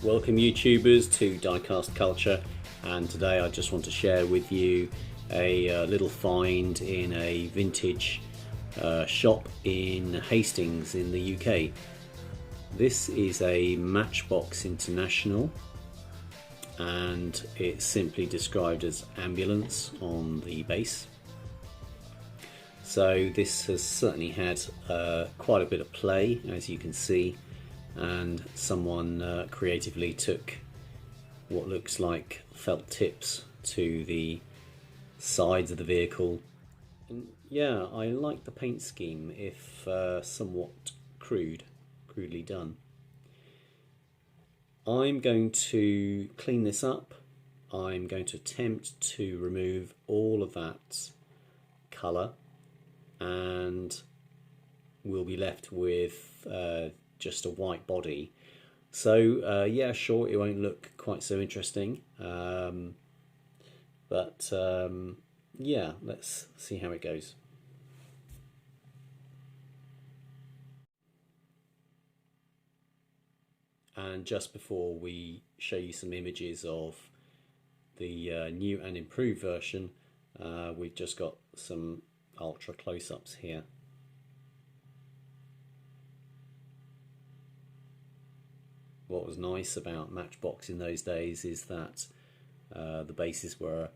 Welcome YouTubers to Diecast Culture, and today I just want to share with you a little find in a vintage shop in Hastings in the UK. This is a Matchbox International and it's simply described as ambulance on the base. So this has certainly had quite a bit of play, as you can see, and someone creatively took what looks like felt tips to the sides of the vehicle. And yeah, I like the paint scheme, if somewhat crudely done. I'm going to clean this up. I'm going to attempt to remove all of that colour, and we'll be left with just a white body. So yeah, sure, it won't look quite so interesting, but yeah, let's see how it goes. And just before we show you some images of the new and improved version, we've just got some ultra close-ups here. What was nice about Matchbox in those days is that the bases were,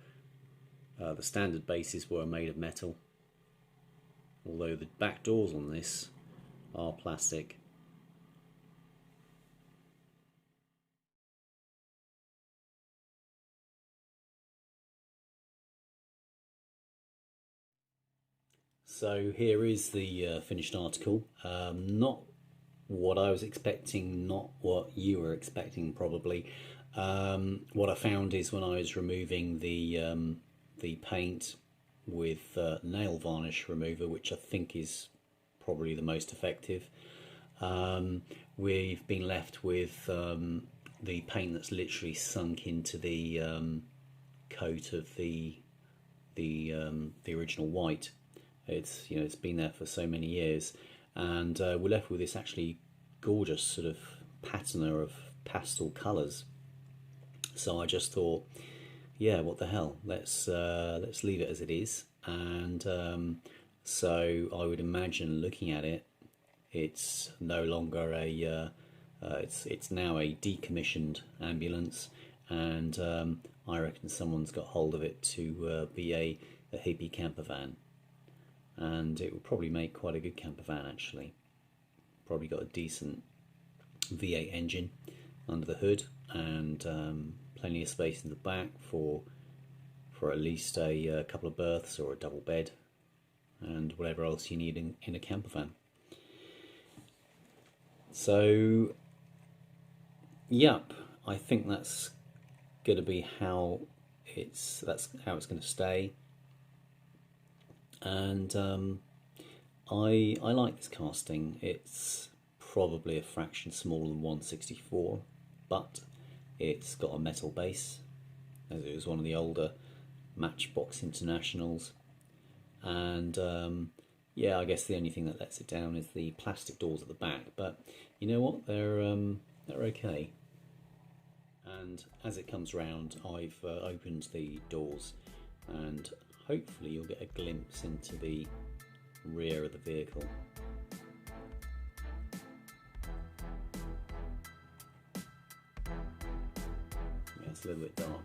the standard bases were made of metal, although the back doors on this are plastic. So here is the finished article. Not what I was expecting, not what you were expecting probably. What I found is when I was removing the paint with nail varnish remover, which I think is probably the most effective, we've been left with the paint that's literally sunk into the coat of the original white. It's been there for so many years, and we're left with this actually gorgeous sort of patina of pastel colours. So I just thought, yeah, what the hell? Let's leave it as it is. And so I would imagine, looking at it, it's no longer a it's now a decommissioned ambulance, and I reckon someone's got hold of it to be a hippie camper van. And it will probably make quite a good camper van, actually. Probably got a decent V8 engine under the hood, and plenty of space in the back for at least a couple of berths or a double bed and whatever else you need in a camper van. So yep, I think that's going to be how it's going to stay. And I like this casting. It's probably a fraction smaller than 1/64, but it's got a metal base, as it was one of the older Matchbox Internationals. And yeah, I guess the only thing that lets it down is the plastic doors at the back, but you know what, they're okay. And as it comes round, I've opened the doors, and hopefully you'll get a glimpse into the rear of the vehicle. Yeah, it's a little bit dark.